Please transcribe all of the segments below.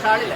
ഷാളില്ല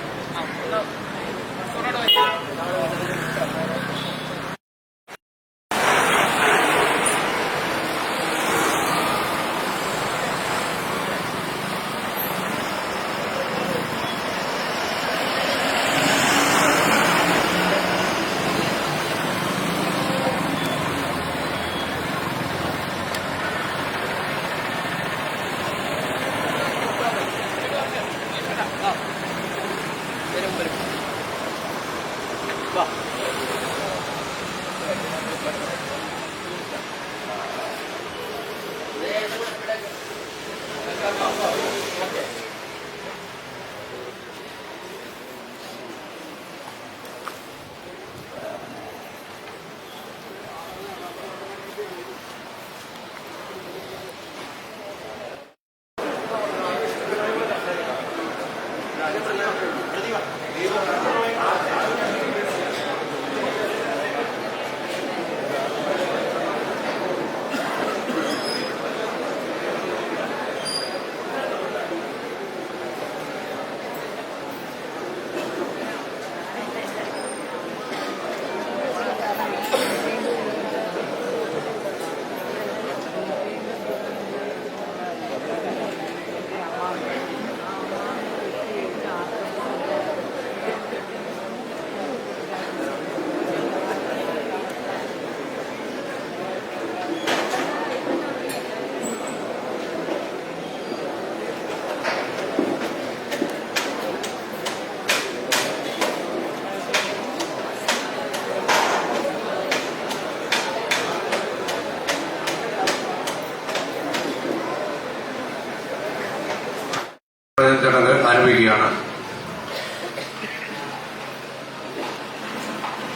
ചടങ്ങ് ആരംഭിക്കുകയാണ്.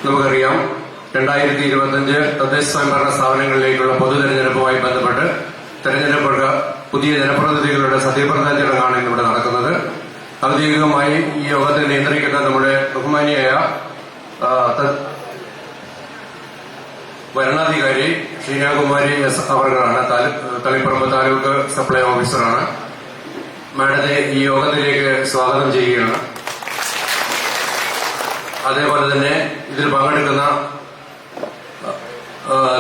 നമുക്കറിയാം 2025 തദ്ദേശ സ്വയംഭരണ സ്ഥാപനങ്ങളിലേക്കുള്ള പൊതു തെരഞ്ഞെടുപ്പുമായി ബന്ധപ്പെട്ട് പുതിയ ജനപ്രതിനിധികളുടെ സത്യപ്രതിജ്ഞ ചടങ്ങാണ് ഇന്നിവിടെ നടക്കുന്നത്. ഔദ്യോഗികമായി ഈ യോഗത്തെ നിയന്ത്രിക്കുന്ന നമ്മുടെ ബഹുമാനിയായ വരണാധികാരി ഷീനാകുമാരി എസ് അവർകളാണ്. തളിപ്പറമ്പ് താലൂക്ക് സപ്ലൈ ഓഫീസറാണ്. മാഡത്തെ ഈ യോഗത്തിലേക്ക് സ്വാഗതം ചെയ്യുകയാണ്. അതേപോലെ തന്നെ ഇതിൽ പങ്കെടുക്കുന്ന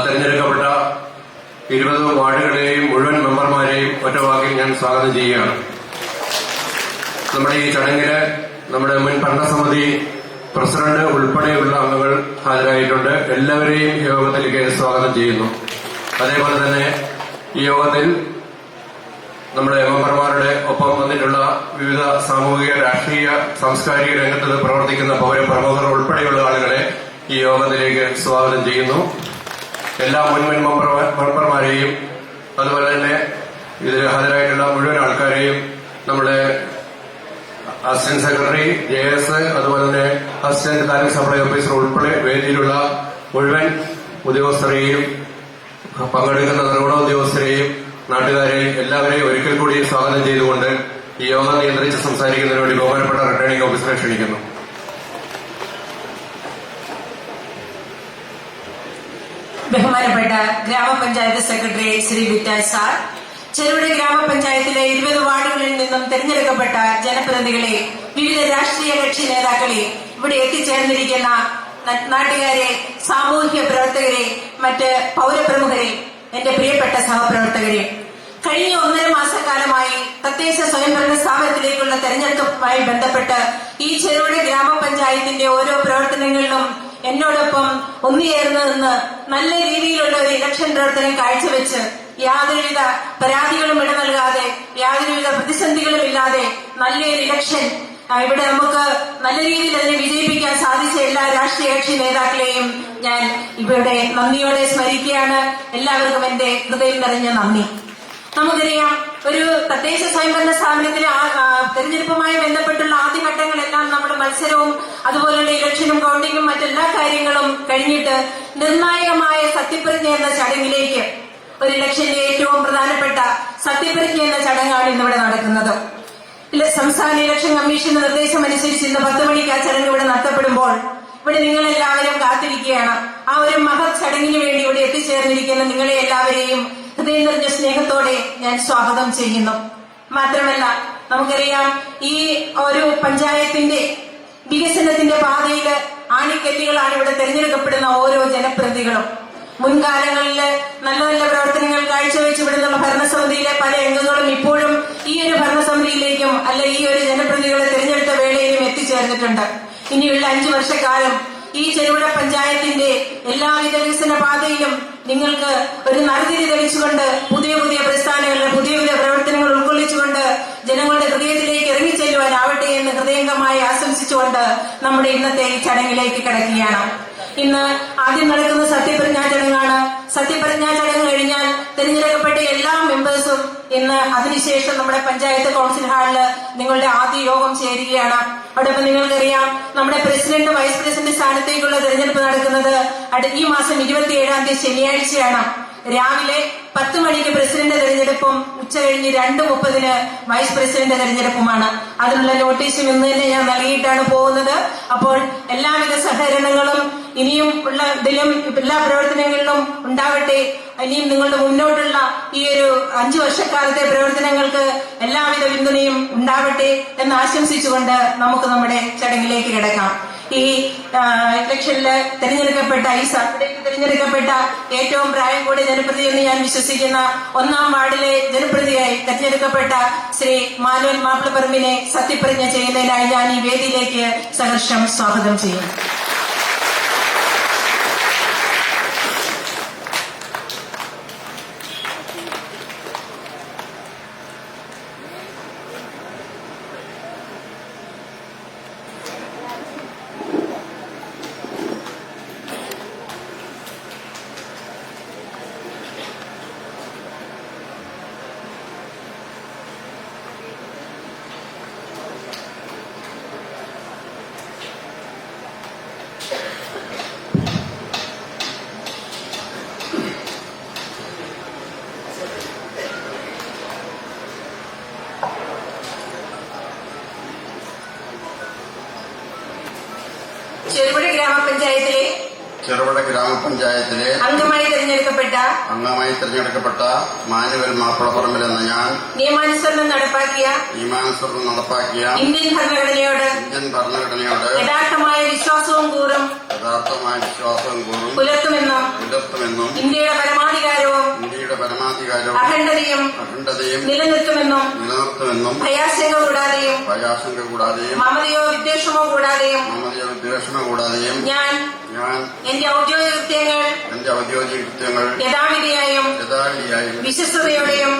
തെരഞ്ഞെടുക്കപ്പെട്ട 20 വാർഡുകളിലെയും മുഴുവൻ മെമ്പർമാരെയും ഒറ്റവാക്കിൽ ഞാൻ സ്വാഗതം ചെയ്യുകയാണ്. നമ്മുടെ ഈ ചടങ്ങില് നമ്മുടെ മുൻ ഭരണസമിതി പ്രസിഡന്റ് ഉൾപ്പെടെയുള്ള അംഗങ്ങൾ ഹാജരായിട്ടുണ്ട്. എല്ലാവരെയും യോഗത്തിലേക്ക് സ്വാഗതം ചെയ്യുന്നു. അതേപോലെ തന്നെ ഈ യോഗത്തിൽ നമ്മുടെ മെമ്പർമാരുടെ ഒപ്പം വന്നിട്ടുള്ള വിവിധ സാമൂഹിക, രാഷ്ട്രീയ, സാംസ്കാരിക രംഗത്ത് പ്രവർത്തിക്കുന്ന പൗരപ്രമുഖർ ഉൾപ്പെടെയുള്ള ആളുകളെ ഈ യോഗത്തിലേക്ക് സ്വാഗതം ചെയ്യുന്നു. എല്ലാ മുൻ മെമ്പർമാരെയും അതുപോലെ തന്നെ ഇതിൽ ഹാജരായിട്ടുള്ള മുഴുവൻ ആൾക്കാരെയും നമ്മുടെ അസിസ്റ്റന്റ് സെക്രട്ടറി, JS, അതുപോലെ തന്നെ അസിസ്റ്റന്റ് താലൂക്ക് സപ്ലൈ ഓഫീസർ ഉൾപ്പെടെ വേദിയിലുള്ള മുഴുവൻ ഉദ്യോഗസ്ഥരെയും പങ്കെടുക്കുന്ന നിർവഹണ ഉദ്യോഗസ്ഥരെയും നാട്ടുകാരെയും എല്ലാവരെയും ഒരിക്കൽ കൂടി സ്വാഗതം ചെയ്തുകൊണ്ട് ഈ യോഗം നിയന്ത്രിച്ച് സംസാരിക്കുന്നതിന് വേണ്ടി ബഹുമാനപ്പെട്ട റിട്ടേണിംഗ് ഓഫീസറെ ക്ഷണിക്കുന്നു. ബഹുമാനപ്പെട്ട ഗ്രാമപഞ്ചായത്ത് സെക്രട്ടറി ശ്രീ വിറ്റായ് സാർ, ചെറുപുഴ ഗ്രാമപഞ്ചായത്തിലെ 20 വാർഡുകളിൽ നിന്നും തെരഞ്ഞെടുക്കപ്പെട്ട ജനപ്രതിനിധികളെ, വിവിധ രാഷ്ട്രീയ കക്ഷി നേതാക്കളെ, ഇവിടെ എത്തിച്ചേർന്നിരിക്കുന്ന നാട്ടുകാരെ, സാമൂഹ്യ പ്രവർത്തകരെ, മറ്റ് പൗരപ്രമുഖരെ, എന്റെ പ്രിയപ്പെട്ട സഹപ്രവർത്തകരെ, കഴിഞ്ഞ 1.5 മാസക്കാലമായി തദ്ദേശ സ്വയംഭരണ സ്ഥാപനത്തിലേക്കുള്ള തെരഞ്ഞെടുപ്പുമായി ബന്ധപ്പെട്ട് ഈ ചെറുപുഴ ഗ്രാമപഞ്ചായത്തിന്റെ ഓരോ പ്രവർത്തനങ്ങളിലും എന്നോടൊപ്പം ഒന്നുചേർന്ന് നിന്ന് നല്ല രീതിയിലുള്ള ഒരു ഇലക്ഷൻ പ്രവർത്തനം കാഴ്ചവെച്ച് യാതൊരുവിധ പരാതികളും ഇട നൽകാതെ യാതൊരുവിധ പ്രതിസന്ധികളും ഇല്ലാതെ നല്ലൊരു ഇലക്ഷൻ ഇവിടെ നമുക്ക് നല്ല രീതിയിൽ അതിനെ വിജയിപ്പിക്കാൻ സാധിച്ച എല്ലാ രാഷ്ട്രീയ കക്ഷി നേതാക്കളെയും ഞാൻ ഇവിടെ നന്ദിയോടെ സ്മരിക്കുകയാണ്. എല്ലാവർക്കും എന്റെ ഹൃദയം നിറഞ്ഞ നന്ദി. നമുക്കറിയാം, ഒരു തദ്ദേശ സ്വയംഭരണ സ്ഥാപനത്തിലെ തെരഞ്ഞെടുപ്പുമായി ബന്ധപ്പെട്ടുള്ള ആദ്യഘട്ടങ്ങളെല്ലാം നമ്മുടെ മത്സരവും അതുപോലുള്ള ഇലക്ഷനും കൗണ്ടിങ്ങും മറ്റെല്ലാ കാര്യങ്ങളും കഴിഞ്ഞിട്ട് നിർണായകമായ സത്യപ്രതിജ്ഞ എന്ന ചടങ്ങിലേക്ക്, ഒരു ഇലക്ഷന്റെ ഏറ്റവും പ്രധാനപ്പെട്ട സത്യപ്രതിജ്ഞ എന്ന ചടങ്ങാണ് ഇന്നിവിടെ നടക്കുന്നത്. സംസ്ഥാന ഇലക്ഷൻ കമ്മീഷന്റെ നിർദ്ദേശം അനുസരിച്ച് ഇന്ന് 10 മണിക്ക് ആ ചടങ്ങ് ഇവിടെ നടത്തപ്പെടുമ്പോൾ ഇവിടെ നിങ്ങളെല്ലാവരും കാത്തിരിക്കുകയാണ്. ആ ഒരു മഹത് ചടങ്ങിന് വേണ്ടി ഇവിടെ എത്തിച്ചേർന്നിരിക്കുന്ന നിങ്ങളെ എല്ലാവരെയും ഹൃദയം നിറഞ്ഞ സ്നേഹത്തോടെ ഞാൻ സ്വാഗതം ചെയ്യുന്നു. മാത്രമല്ല, നമുക്കറിയാം, ഈ ഒരു പഞ്ചായത്തിന്റെ വികസനത്തിന്റെ പാതയിൽ ആണിക്കല്ലുകളാണ് ഇവിടെ തെരഞ്ഞെടുക്കപ്പെടുന്ന ഓരോ ജനപ്രതിനിധികളും. മുൻകാലങ്ങളിൽ നല്ല നല്ല പ്രവർത്തനങ്ങൾ കാഴ്ചവെച്ച് ഇവിടുന്നുള്ള ഭരണസമിതിയിലെ പല അംഗങ്ങളും ഇപ്പോഴും ഈ ഒരു ഭരണസമിതിയിലേക്കും അല്ല ഈ ഒരു ജനപ്രതിനിധികളെ തെരഞ്ഞെടുത്ത വേളയിലും എത്തിച്ചേർന്നിട്ടുണ്ട്. ഇനിയുള്ള 5 വർഷക്കാലം ഈ ചെറുപുഴ പഞ്ചായത്തിന്റെ എല്ലാവിധ വികസന പാതയിലും നിങ്ങൾക്ക് ഒരു നറുതിരി തെളിച്ചുകൊണ്ട് പുതിയ പുതിയ പ്രസ്ഥാനങ്ങളുടെ പുതിയ പുതിയ പ്രവർത്തനങ്ങൾ ഉൾക്കൊള്ളിച്ചുകൊണ്ട് ജനങ്ങളുടെ ഹൃദയത്തിലേക്ക് ഇറങ്ങിച്ചെല്ലുവാനാവട്ടെ എന്ന് ഹൃദയംഗമായി ആശംസിച്ചുകൊണ്ട് നമ്മുടെ ഇന്നത്തെ ഈ ചടങ്ങിലേക്ക് കിടക്കുകയാണ്. ഇന്ന് ആദ്യം നടക്കുന്ന സത്യപ്രതിജ്ഞാ ചടങ്ങാണ്. സത്യപ്രതിജ്ഞാ ചടങ്ങ് കഴിഞ്ഞാൽ തിരഞ്ഞെടുക്കപ്പെട്ട എല്ലാ മെമ്പേഴ്സും ഇന്ന് അതിനുശേഷം നമ്മുടെ പഞ്ചായത്ത് കൗൺസിൽ ഹാളില് നിങ്ങളുടെ ആദ്യ യോഗം ചേരുകയാണ്. അതോടൊപ്പം നിങ്ങൾക്കറിയാം, നമ്മുടെ പ്രസിഡന്റ് വൈസ് പ്രസിഡന്റ് സ്ഥാനത്തേക്കുള്ള തെരഞ്ഞെടുപ്പ് നടക്കുന്നത് ഈ മാസം 27-ാം തീയതി ശനിയാഴ്ചയാണ്. രാവിലെ 10 മണിക്ക് പ്രസിഡന്റ് തെരഞ്ഞെടുപ്പും ഉച്ചകഴിഞ്ഞ് 2:30 വൈസ് പ്രസിഡന്റ് തെരഞ്ഞെടുപ്പുമാണ്. അതിനുള്ള നോട്ടീസും ഇന്ന് തന്നെ ഞാൻ നൽകിയിട്ടാണ് പോകുന്നത്. അപ്പോൾ എല്ലാവിധ സഹകരണങ്ങളും ഇനിയും ഉള്ള ഇതിലും എല്ലാ പ്രവർത്തനങ്ങളിലും ഉണ്ടാവട്ടെ. ഇനിയും നിങ്ങളുടെ മുന്നോട്ടുള്ള ഈ ഒരു 5 വർഷക്കാലത്തെ പ്രവർത്തനങ്ങൾക്ക് എല്ലാവിധ പിന്തുണയും ഉണ്ടാവട്ടെ എന്ന് ആശംസിച്ചുകൊണ്ട് നമുക്ക് നമ്മുടെ ചടങ്ങിലേക്ക് കിടക്കാം. ഈ ഇലക്ഷനില് തെരഞ്ഞെടുക്കപ്പെട്ട ഈ സാറ്റർഡേക്ക് തെരഞ്ഞെടുക്കപ്പെട്ട ഏറ്റവും പ്രായം കൂടിയ ജനപ്രതി എന്ന് ഞാൻ വിശ്വസിക്കുന്ന 1-ാം വാർഡിലെ ജനപ്രതിയായി തെരഞ്ഞെടുക്കപ്പെട്ട ശ്രീ മാനുവൽ മാപ്പിളപ്പറമ്പിനെ സത്യപ്രതിജ്ഞ ചെയ്യുന്നതിനായി ഞാൻ ഈ വേദിയിലേക്ക് സഹർഷം സ്വാഗതം ചെയ്യുന്നു. ചെറുപുഴ ഗ്രാമപഞ്ചായത്തിലെ അംഗമായി തിരഞ്ഞെടുക്കപ്പെട്ട മാനുവൽ മാപ്പിളപ്പറമ്പിൽ എന്ന ഞാൻ നിയമാനുസരണം നടപ്പാക്കിയ ഇന്ത്യൻ ഭരണഘടനയോട് യഥാർത്ഥമായ വിശ്വാസവും കൂറും പുലർത്തുമെന്നും ഇന്ത്യയുടെ പരമാധികാരവും അഖണ്ഡതയും നിലനിർത്തുമെന്നും ഭയാശങ്ക കൂടാതെയും മമതയോ വിദ്വേഷമോ കൂടാതെയും ഞാൻ എന്റെ ഔദ്യോഗിക കൃത്യങ്ങൾ യഥാവിധിയായും വിശ്വസ്തയോടെയും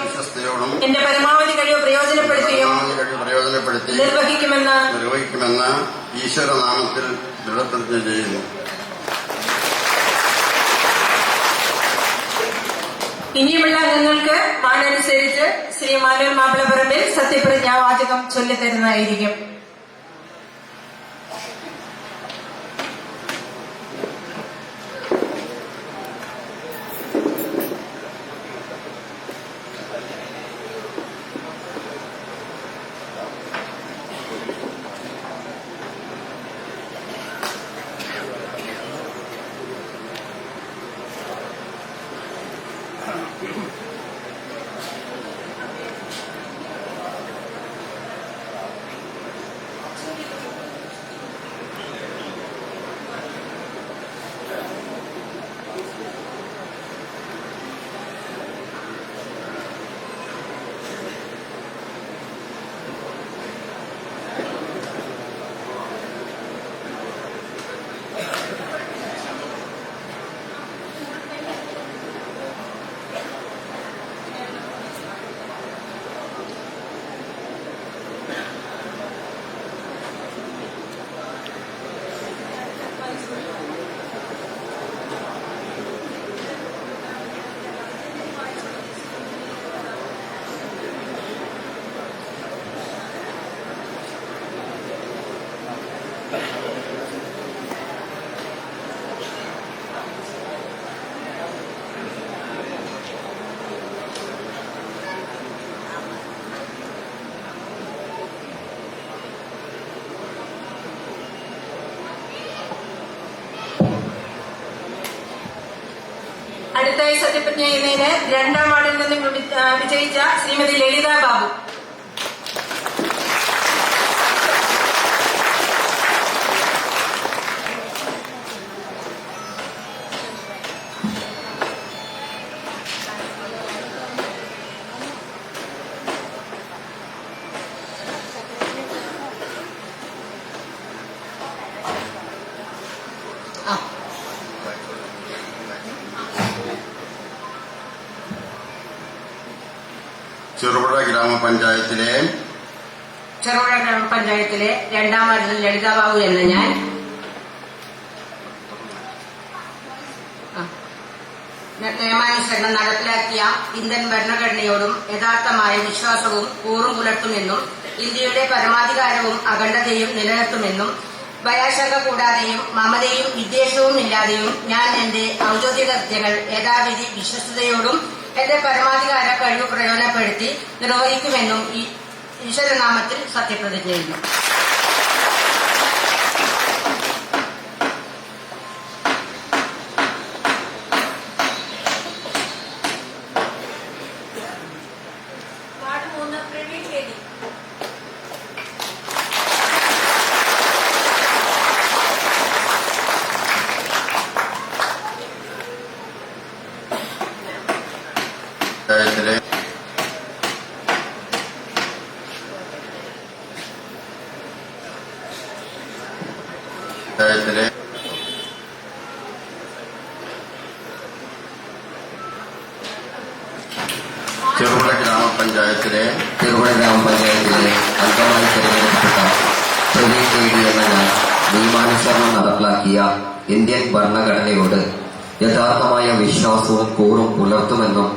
എന്റെ പരമാവധി കഴിവ് പ്രയോജനപ്പെടുത്തിയും നിർവഹിക്കുമെന്ന് ഈശ്വരനാമത്തിൽ ദൃഢപ്രതിജ്ഞ ചെയ്യുന്നു. ഇനിയുമുള്ള അംഗങ്ങൾക്ക് മാനനുസരിച്ച് ശ്രീ മാനുവൽ മാപ്പിളപ്പറമ്പിൽ സത്യപ്രതിജ്ഞാവാചകം ചൊല്ലിത്തരുന്നതായിരിക്കും. അടുത്തായി സത്യപ്രതിജ്ഞ ചെയ്യുന്നതിന് 2ാം വാർഡിൽ നിന്നും വിജയിച്ച ശ്രീമതി ലളിത ബാബു. ചെറുപുഴ ഗ്രാമപഞ്ചായത്തിലെ 2ാം വാർഡിൽ ലളിതാബാബു എന്ന ഞാൻ നിയമാനുസരണം നടപ്പിലാക്കിയ ഇന്ത്യൻ ഭരണഘടനയോടും യഥാർത്ഥമായ വിശ്വാസവും കൂറും പുലർത്തുമെന്നും ഇന്ത്യയുടെ പരമാധികാരവും അഖണ്ഡതയും നിലനിർത്തുമെന്നും ഭയാശങ്ക കൂടാതെയും മമതയും വിദ്വേഷവും ഇല്ലാതെയും ഞാൻ എന്റെ ഔദ്യോഗിക കൃത്യങ്ങൾ യഥാവിധി വിശ്വസ്തയോടും എന്റെ പരമാധികാര കഴിവ് പ്രയോജനപ്പെടുത്തി നിർവഹിക്കുമെന്നും ഈശ്വരനാമത്തിൽ സത്യപ്രതിജ്ഞ ചെയ്യുന്നു. പഞ്ചായത്തിലെ ചെറുപുഴ ഗ്രാമപഞ്ചായത്തിലെ അംഗമായി തിരഞ്ഞെടുക്കപ്പെട്ട പ്രവീൺ ദേവി എന്ന ഞാൻ നിയമാനുസരണം നടപ്പിലാക്കിയ ഇന്ത്യൻ ഭരണഘടനയോട് യഥാർത്ഥമായ വിശ്വാസവും കൂറും പുലർത്തുമെന്നും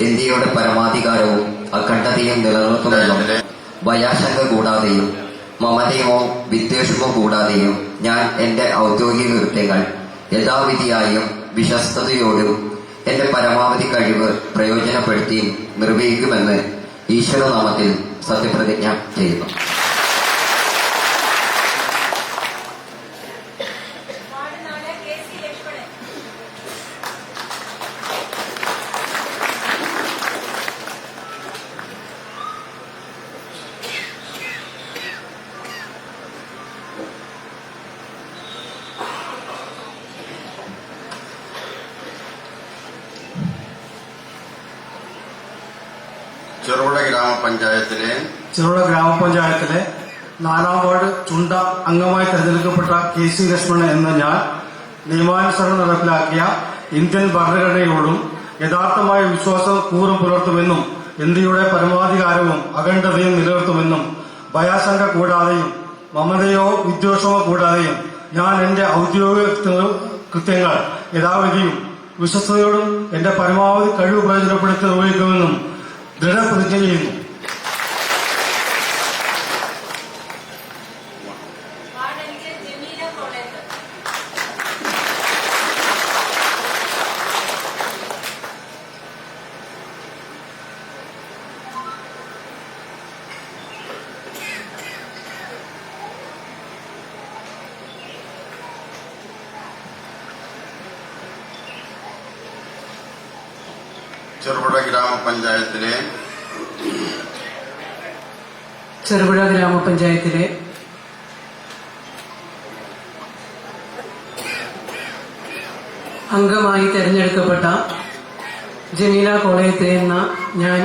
ഇന്ത്യയുടെ പരമാധികാരവും അഖണ്ഡതയും നിലനിർത്തുമെന്നും ഭയാശങ്ക കൂടാതെയും മമതയോ വിദ്വേഷമോ കൂടാതെയും ഞാൻ എന്റെ ഔദ്യോഗിക കൃത്യങ്ങൾ യഥാവിധിയായും വിശ്വസ്തയോടും എന്റെ പരമാവധി കഴിവ് പ്രയോജനപ്പെടുത്തി നിർവഹിക്കുമെന്ന് ഈശ്വരനാമത്തിൽ സത്യപ്രതിജ്ഞ ചെയ്യുന്നു. ചെറുപുഴ ഗ്രാമപഞ്ചായത്തിലെ 4ാം വാർഡ് ചുണ്ട അംഗമായി തെരഞ്ഞെടുക്കപ്പെട്ട KC ലക്ഷ്മണൻ എന്ന ഞാൻ നിയമാനുസരണം നടപ്പിലാക്കിയ ഇന്ത്യൻ ഭരണഘടനയോടും യഥാർത്ഥമായ വിശ്വാസവും കൂറും പുലർത്തുമെന്നും ഇന്ത്യയുടെ പരമാധികാരവും അഖണ്ഡതയും നിലനിർത്തുമെന്നും ഭയാശങ്ക കൂടാതെയും മമതയോ വിദ്വേഷമോ കൂടാതെയും ഞാൻ എന്റെ ഔദ്യോഗിക കൃത്യങ്ങൾ യഥാവിധിയും വിശ്വസ്തയോടും എന്റെ പരമാവധി കഴിവ് പ്രയോജനപ്പെടുത്തി നിർവഹിക്കുമെന്നും ദൃഢപ്രതിജ്ഞ ചെയ്യുന്നു. ചെറുപുഴ ഗ്രാമപഞ്ചായത്തിലെ അംഗമായി തെരഞ്ഞെടുക്കപ്പെട്ട ജമീല കോളേജ് എന്ന ഞാൻ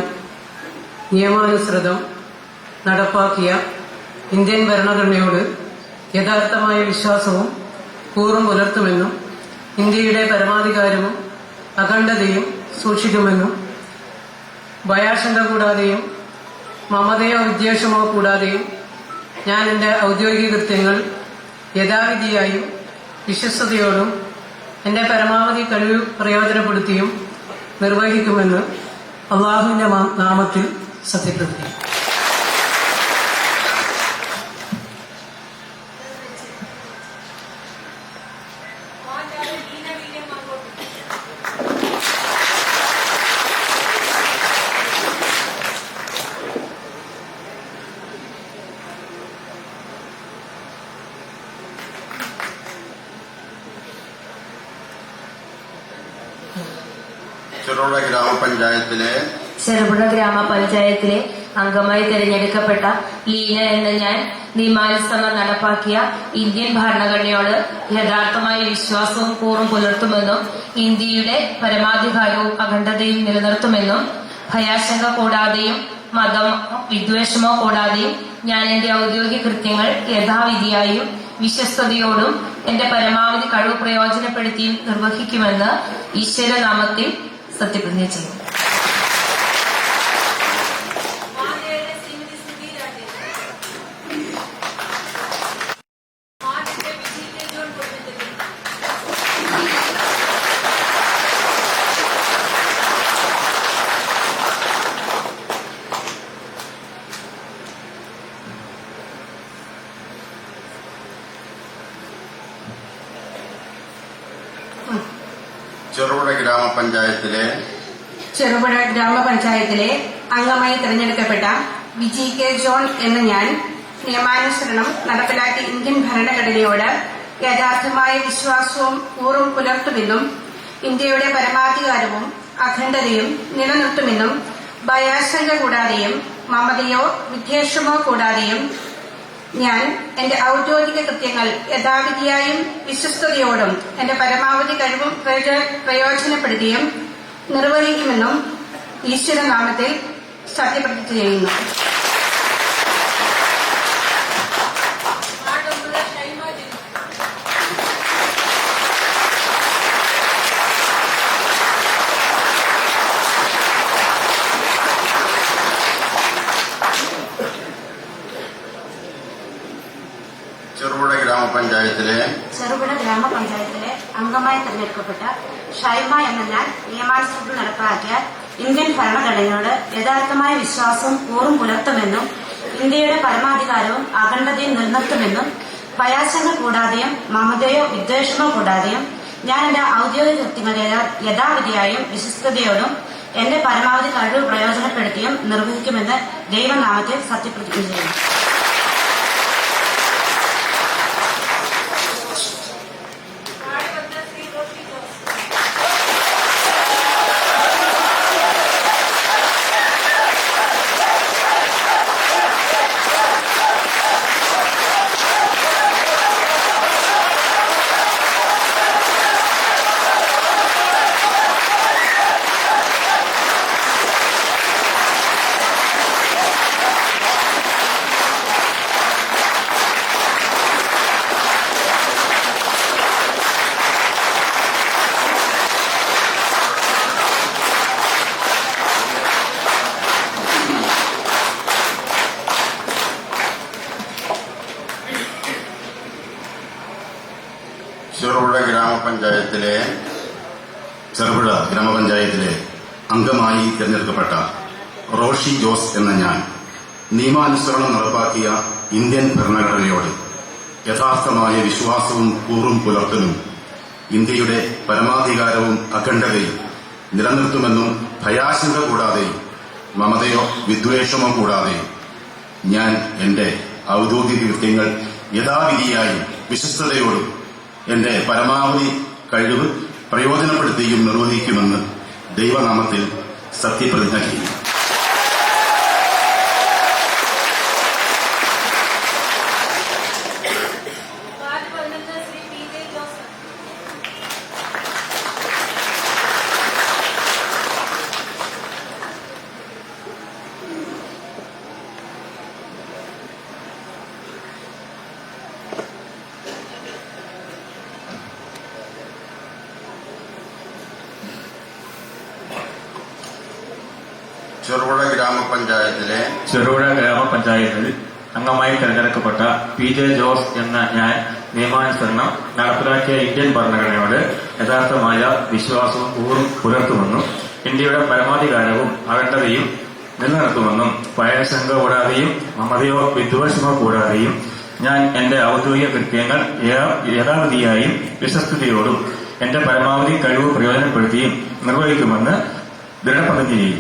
നിയമാനുസൃതം നടപ്പാക്കിയ ഇന്ത്യൻ ഭരണഘടനയോട് യഥാർത്ഥമായ വിശ്വാസവും കൂറും പുലർത്തുമെന്നും ഇന്ത്യയുടെ പരമാധികാരവും അഖണ്ഡതയും സൂക്ഷിക്കുമെന്നും ഭയാശങ്ക കൂടാതെയും മമതയോ വിദ്വേഷമോ കൂടാതെയും ഞാൻ എന്റെ ഔദ്യോഗിക കൃത്യങ്ങൾ യഥാവിധിയായും വിശ്വസ്തയോടും എന്റെ പരമാവധി കഴിവ് പ്രയോജനപ്പെടുത്തിയും നിർവഹിക്കുമെന്ന് അള്ളാഹുവിന്റെ നാമത്തിൽ സത്യപ്രതിജ്ഞ. ചെറുപുഴ ഗ്രാമപഞ്ചായത്തിലെ ചെറുപുഴ ഗ്രാമപഞ്ചായത്തിലെ അംഗമായി തിരഞ്ഞെടുക്കപ്പെട്ട ലീന എന്ന ഞാൻ നിയമാനുസരണം നടപ്പാക്കിയ ഇന്ത്യൻ ഭരണഘടനയോട് യഥാർത്ഥമായ വിശ്വാസവും കൂറും പുലർത്തുമെന്നും ഇന്ത്യയുടെ പരമാധികാരവും അഖണ്ഡതയും നിലനിർത്തുമെന്നും ഭയാശങ്ക കൂടാതെയും മതം വിദ്വേഷമോ കൂടാതെയും ഞാൻ എന്റെ ഔദ്യോഗിക കൃത്യങ്ങൾ യഥാവിധിയായും വിശ്വസ്തയോടും എന്റെ പരമാവധി കഴിവ് പ്രയോജനപ്പെടുത്തിയും നിർവഹിക്കുമെന്ന് ഈശ്വരനാമത്തിൽ സത്യപ്രതിജ്ഞ ചെയ്യും. ചെറുപുഴ ഗ്രാമപഞ്ചായത്തിലെ അംഗമായി തിരഞ്ഞെടുക്കപ്പെട്ട വിജി കെ ജോൺ എന്ന ഞാൻ നിയമാനുസരണം നടപ്പിലാക്കിയ ഇന്ത്യൻ ഭരണഘടനയോട് യഥാർത്ഥമായ വിശ്വാസവും കൂറും പുലർത്തുമെന്നും ഇന്ത്യയുടെ പരമാധികാരവും അഖണ്ഡതയും നിലനിർത്തുമെന്നും ഭയാശങ്ക കൂടാതെയും മമതയോ വിദ്വേഷമോ കൂടാതെയും ഞാൻ എന്റെ ഔദ്യോഗിക കൃത്യങ്ങൾ യഥാവിധിയായും വിശ്വസ്തയോടും എന്റെ പരമാവധി കഴിവും പ്രയോജനപ്പെടുത്തിയും നിർവഹിക്കുമെന്നും ഈശ്വരനാമത്തിൽ സത്യപ്രതിജ്ഞ ചെയ്യുന്നു. ചെറുപുഴ ഗ്രാമപഞ്ചായത്തിലെ അംഗമായി തെരഞ്ഞെടുക്കപ്പെട്ട ഷൈമ എന്ന ഞാൻ നിയമാനുസൃതം നടപ്പാക്കിയ ഇന്ത്യൻ ഭരണഘടനയോട് യഥാർത്ഥമായ വിശ്വാസവും കൂറും പുലർത്തുമെന്നും ഇന്ത്യയുടെ പരമാധികാരവും അഖണ്ഡതയും നിലനിർത്തുമെന്നും ഭയാശങ്ക കൂടാതെയും മമതയോ വിദ്വേഷമോ കൂടാതെയും ഞാൻ എന്റെ ഔദ്യോഗിക കൃത്യങ്ങൾ യഥാവിധിയായും വിശ്വസ്തയോടും എന്റെ പരമാവധി കഴിവ് പ്രയോജനപ്പെടുത്തിയും നിർവഹിക്കുമെന്ന് ദൈവനാമത്തിൽ സത്യപ്രതിജ്ഞ ചെയ്യുന്നു. ചെറുപുഴ ഗ്രാമപഞ്ചായത്തിലെ അംഗമായി തിരഞ്ഞെടുക്കപ്പെട്ട റോഷി ജോസ് എന്ന ഞാൻ നിയമാനുസരണം നടപ്പാക്കിയ ഇന്ത്യൻ ഭരണഘടനയോട് യഥാർത്ഥമായ വിശ്വാസവും കൂറും പുലർത്തുമെന്നും ഇന്ത്യയുടെ പരമാധികാരവും അഖണ്ഡതയും നിലനിർത്തുമെന്നും ഭയാശങ്ക കൂടാതെയും മമതയോ വിദ്വേഷമോ കൂടാതെയും ഞാൻ എന്റെ ഔദ്യോഗിക കൃത്യങ്ങൾ യഥാവിധിയായും വിശ്വസ്തയോടും എന്റെ പരമാവധി കഴിവ് പ്രയോജനപ്പെടുത്തിയും നിർവഹിക്കുമെന്ന് ദൈവനാമത്തിൽ സത്യപ്രതിജ്ഞ ചെയ്യും. ചെറുപുഴ ഗ്രാമപഞ്ചായത്തിൽ അംഗമായി തെരഞ്ഞെടുക്കപ്പെട്ട പി ജെ ജോസ് എന്ന ഞാൻ നിയമാനുസരണം നടപ്പിലാക്കിയ ഇന്ത്യൻ ഭരണഘടനയോട് യഥാർത്ഥമായ വിശ്വാസവും കൂറും പുലർത്തുമെന്നും ഇന്ത്യയുടെ പരമാധികാരവും അഖണ്ഡതയും നിലനിർത്തുമെന്നും ഭയശങ്ക കൂടാതെയും മമതയോ വിദ്വേഷമോ കൂടാതെയും ഞാൻ എന്റെ ഔദ്യോഗിക കൃത്യങ്ങൾ യഥാവിധിയായും വിശ്വസ്തയോടും എന്റെ പരമാവധി കഴിവ് പ്രയോജനപ്പെടുത്തിയും നിർവഹിക്കുമെന്ന് ദൃഢപ്രതിജ്ഞ ചെയ്യും.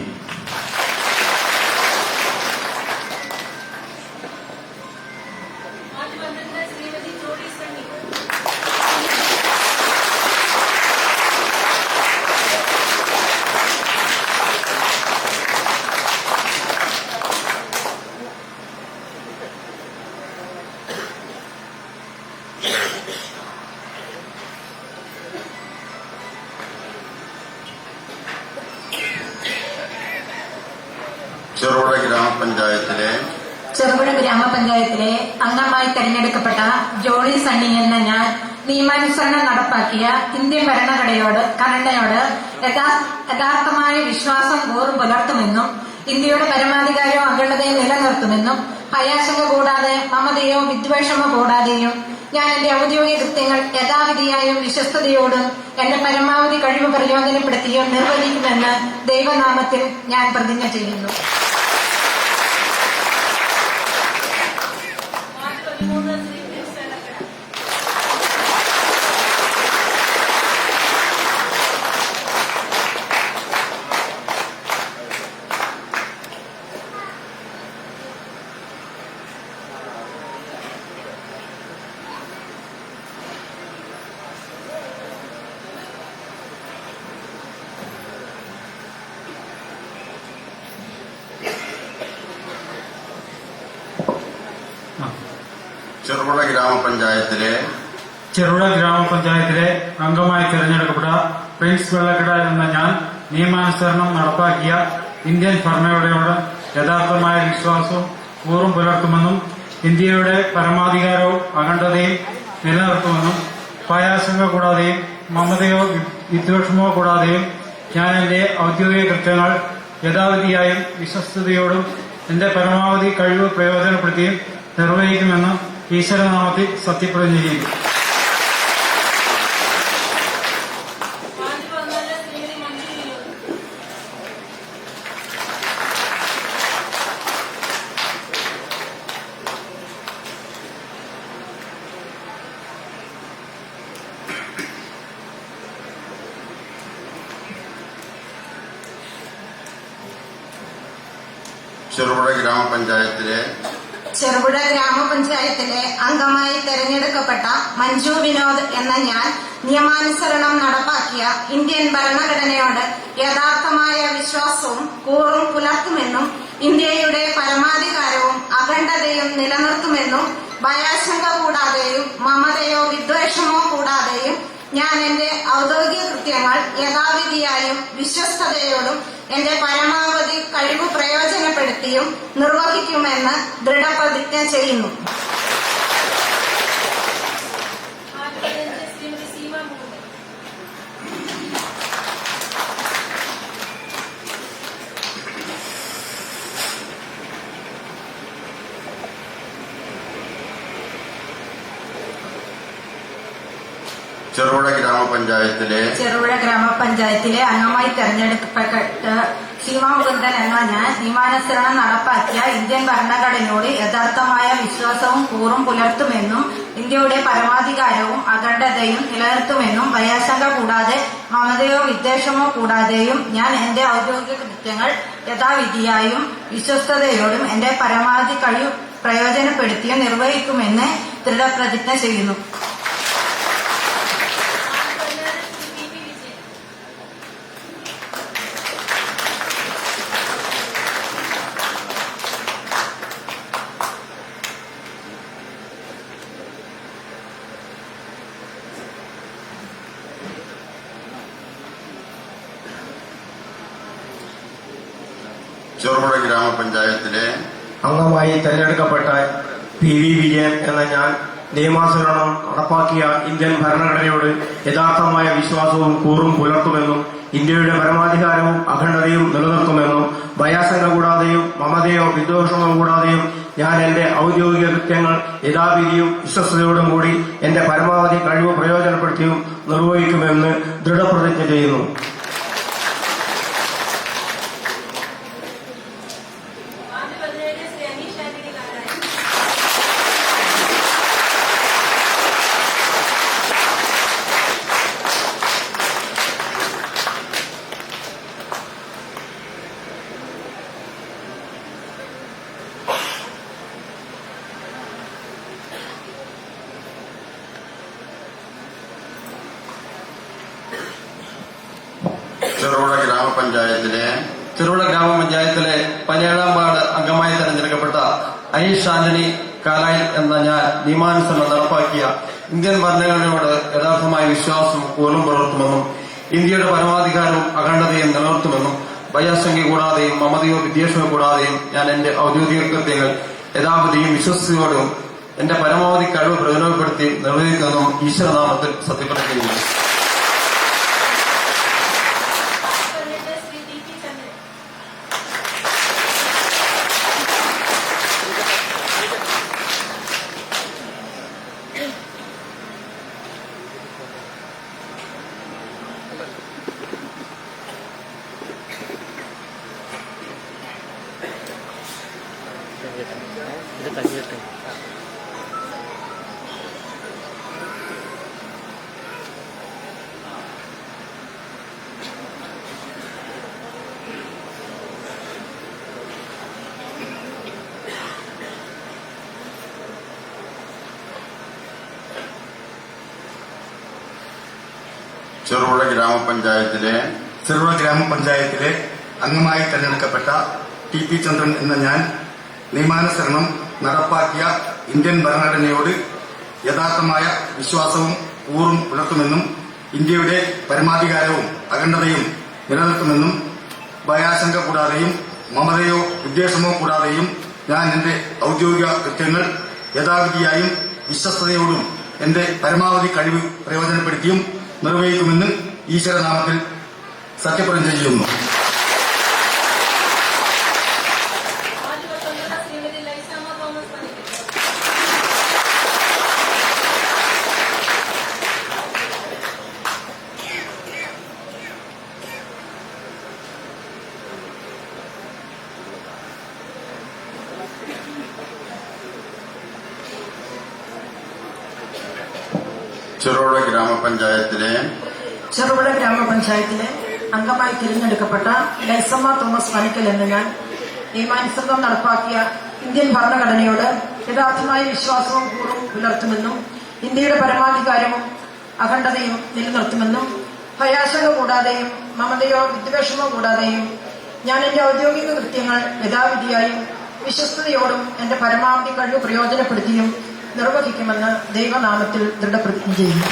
ചെറുപുഴ ഗ്രാമപഞ്ചായത്തിലെ അംഗമായി തെരഞ്ഞെടുക്കപ്പെട്ട ജോളി സണ്ണി എന്ന ഞാൻ നിയമാനുസരണം നടപ്പാക്കിയ ഇന്ത്യൻ ഭരണഘടനയോട് യഥാർത്ഥമായ വിശ്വാസം കൂറും പുലർത്തുമെന്നും ഇന്ത്യയുടെ പരമാധികാരവും അഖണ്ഡതയും നിലനിർത്തുമെന്നും ഭയാശങ്ക കൂടാതെ മമതയോ വിദ്വേഷമോ കൂടാതെയും ഞാൻ എന്റെ ഔദ്യോഗിക കൃത്യങ്ങൾ യഥാവിധിയായും വിശ്വസ്തയോടും എന്റെ പരമാവധി കഴിവ് പ്രയോജനപ്പെടുത്തിയും നിർവഹിക്കുമെന്ന് ദൈവനാമത്തിൽ ഞാൻ പ്രതിജ്ഞ ചെയ്യുന്നു. ചെറുപുഴ ഗ്രാമപഞ്ചായത്തിലെ അംഗമായി തെരഞ്ഞെടുക്കപ്പെട്ട പ്രിൻസ് വെള്ളക്കട എന്ന ഞാൻ നിയമാനുസരണം നടപ്പാക്കിയ ഇന്ത്യൻ ഭരണഘടനയോട് യഥാർത്ഥമായ വിശ്വാസവും കൂറും പുലർത്തുമെന്നും ഇന്ത്യയുടെ പരമാധികാരവും അഖണ്ഡതയും നിലനിർത്തുമെന്നും ഭയാശങ്ക കൂടാതെയും മമതയോ വിദ്വേഷമോ കൂടാതെയും ഞാൻ എന്റെ ഔദ്യോഗിക കൃത്യങ്ങൾ യഥാവിധിയായും വിശ്വസ്തയോടും എന്റെ പരമാവധി കഴിവ് പ്രയോജനപ്പെടുത്തിയും നിർവഹിക്കുമെന്ന് ഈശ്വരനാമത്തിൽ സത്യപ്രതിജ്ഞ ചെയ്യുന്നു. ചെറുപുഴ ഗ്രാമപഞ്ചായത്തിലെ അംഗമായി തെരഞ്ഞെടുക്കപ്പെട്ട മഞ്ജു വിനോദ് എന്ന ഞാൻ നിയമാനുസരണം നടപ്പാക്കിയ ഇന്ത്യൻ ഭരണഘടനയോട് യഥാർത്ഥമായ വിശ്വാസവും കൂറും പുലർത്തുമെന്നും ഇന്ത്യയുടെ പരമാധികാരവും അഖണ്ഡതയും നിലനിർത്തുമെന്നും ഭയാശങ്ക കൂടാതെയും മമതയോ വിദ്വേഷമോ കൂടാതെയും ഞാൻ എന്റെ ഔദ്യോഗിക കൃത്യങ്ങൾ യഥാവിധിയായും വിശ്വസ്തയോടും എന്റെ പരമാവധി കഴിവ് പ്രയോജനപ്പെടുത്തിയും നിർവഹിക്കുമെന്ന് ദൃഢപ്രതിജ്ഞ ചെയ്യുന്നു. ചെറുപുഴ ഗ്രാമപഞ്ചായത്തിലെ അംഗമായി തെരഞ്ഞെടുക്കപ്പെട്ട സീമാ മുകുന്ദൻ എന്ന ഞാൻ നിയമാനുസരണം നടപ്പാക്കിയ ഇന്ത്യൻ ഭരണഘടനയോട് യഥാർത്ഥമായ വിശ്വാസവും കൂറും പുലർത്തുമെന്നും ഇന്ത്യയുടെ പരമാധികാരവും അഖണ്ഡതയും നിലനിർത്തുമെന്നും ഭയാശങ്ക കൂടാതെ മമതയോ വിദ്വേഷമോ കൂടാതെയും ഞാൻ എന്റെ ഔദ്യോഗിക കൃത്യങ്ങൾ യഥാവിധിയായും വിശ്വസ്തയോടും എന്റെ പരമാവധി കഴിവ് പ്രയോജനപ്പെടുത്തിയും നിർവഹിക്കുമെന്ന് ദൃഢപ്രതിജ്ഞ ചെയ്യുന്നു. ചെറുപുഴ ഗ്രാമപഞ്ചായത്തിലെ അംഗമായി തെരഞ്ഞെടുക്കപ്പെട്ട പി വി വിജയൻ എന്ന ഞാൻ നിയമാനുസരണം നടപ്പാക്കിയ ഇന്ത്യൻ ഭരണഘടനയോട് യഥാർത്ഥമായ വിശ്വാസവും കൂറും പുലർത്തുമെന്നും ഇന്ത്യയുടെ പരമാധികാരവും അഖണ്ഡതയും നിലനിർത്തുമെന്നും ഭയാശങ്ക കൂടാതെയും മമതയോ വിദ്വേഷമോ കൂടാതെയും ഞാൻ എന്റെ ഔദ്യോഗിക കൃത്യങ്ങൾ യഥാവിധിയും വിശ്വസ്തയോടും കൂടി എന്റെ പരമാവധി കഴിവ് പ്രയോജനപ്പെടുത്തിയും നിർവഹിക്കുമെന്ന് ദൃഢപ്രതിജ്ഞ ചെയ്യുന്നു. ചെറുപുഴ ഗ്രാമപഞ്ചായത്തിലെ 17-ാം വാർഡ് അംഗമായി തെരഞ്ഞെടുക്കപ്പെട്ട അനീഷ് ആന്റണി കാലായിൽ എന്ന ഞാൻ നിയമാനുസരണം നടപ്പാക്കിയ ഇന്ത്യൻ ഭരണഘടനയോട് യഥാർത്ഥമായ വിശ്വാസവും കൂറും പുലർത്തുമെന്നും ഇന്ത്യയുടെ പരമാധികാരവും അഖണ്ഡതയും നിലനിർത്തുമെന്നും ഭയാശങ്ക കൂടാതെയും മമതയോ വിദ്വേഷമോ കൂടാതെയും ഞാൻ എന്റെ ഔദ്യോഗിക കൃത്യങ്ങൾ യഥാവിധിയും വിശ്വസ്തയോടും എന്റെ പരമാവധി കഴിവ് പ്രയോജനപ്പെടുത്തി നിർവഹിക്കുമെന്നും ഈശ്വരനാമത്തിൽ സത്യപ്രതിജ്ഞ ചെയ്യുന്നു. ചെറുപുഴ ഗ്രാമപഞ്ചായത്തിലെ അംഗമായി തെരഞ്ഞെടുക്കപ്പെട്ട ടി പി ചന്ദ്രൻ എന്ന ഞാൻ നിയമാനുസരണം നടപ്പാക്കിയ ഇന്ത്യൻ ഭരണഘടനയോട് യഥാർത്ഥമായ വിശ്വാസവും കൂറും പുലർത്തുമെന്നും ഇന്ത്യയുടെ പരമാധികാരവും അഖണ്ഡതയും നിലനിർത്തുമെന്നും ഭയാശങ്ക കൂടാതെയും മമതയോ വിദ്വേഷമോ കൂടാതെയും ഞാൻ എന്റെ ഔദ്യോഗിക കൃത്യങ്ങൾ യഥാവിധിയായും വിശ്വസ്തയോടും എന്റെ പരമാവധി കഴിവ് പ്രയോജനപ്പെടുത്തിയും നിർവഹിക്കുമെന്ന് ഈശ്വരനാമത്തിൽ സത്യപ്രതിജ്ഞ ചെയ്യുന്നു. ചെറുപുഴ ഗ്രാമപഞ്ചായത്തിലെ അംഗമായി തിരഞ്ഞെടുക്കപ്പെട്ട ലൈസമ്മ തോമസ് പണിക്കൽ എന്ന ഞാൻ നിയമാനുസൃതം നടപ്പാക്കിയ ഇന്ത്യൻ ഭരണഘടനയോട് യഥാർത്ഥമായ വിശ്വാസവും കൂറും പുലർത്തുമെന്നും ഇന്ത്യയുടെ പരമാധികാരവും അഖണ്ഡതയും നിലനിർത്തുമെന്നും ഭയാശങ്ക കൂടാതെയും മമതയോ വിദ്വേഷമോ കൂടാതെയും ഞാൻ എന്റെ ഔദ്യോഗിക കൃത്യങ്ങൾ യഥാവിധിയായും വിശ്വസ്തയോടും എന്റെ പരമാവധി കഴിവ് പ്രയോജനപ്പെടുത്തിയും നിർവഹിക്കുമെന്ന് ദൈവനാമത്തിൽ ദൃഢപ്രതിജ്ഞ ചെയ്യുന്നു.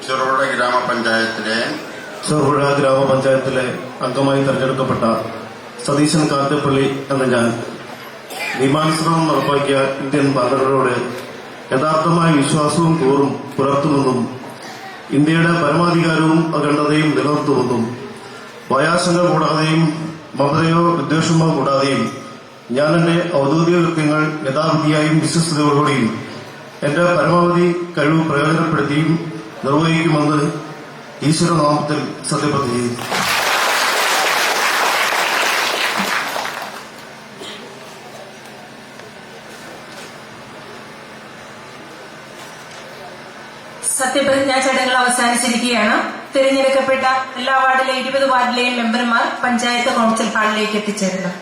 ചെറുപുഴ ഗ്രാമപഞ്ചായത്തിലെ അംഗമായി തെരഞ്ഞെടുക്കപ്പെട്ട സതീശൻ കാറ്റപ്പള്ളി എന്ന ഞാൻ നിയമാനുസൃതം നടപ്പാക്കിയ ഇന്ത്യൻ ഭരണഘടനയോട് യഥാർത്ഥമായ വിശ്വാസവും കൂറും പുലർത്തുമെന്നും ഇന്ത്യയുടെ പരമാധികാരവും അഖണ്ഡതയും നിലനിർത്തുമെന്നും ഭയാശങ്ക കൂടാതെയും മമതയോ വിദ്വേഷമോ കൂടാതെയും ഞാൻ എന്റെ ഔദ്യോഗിക കൃത്യങ്ങൾ യഥാവിധിയായും വിശ്വസ്തയോടുകൂടിയും എന്റെ പരമാവധി കഴിവ് പ്രയോജനപ്പെടുത്തിയും നിർവഹിക്കുമെന്ന് ഈശ്വരനാമത്തിൽ സത്യപ്രതിജ്ഞ ചെയ്യുന്നു. സത്യപ്രതിജ്ഞാ ചടങ്ങുകൾ അവസാനിച്ചിരിക്കുകയാണ്. തിരഞ്ഞെടുക്കപ്പെട്ട എല്ലാ വാർഡിലെ 20 വാർഡിലെയും മെമ്പർമാർ പഞ്ചായത്ത് കൌൺസിൽ ഹാളിലേക്ക് എത്തിച്ചേരണം.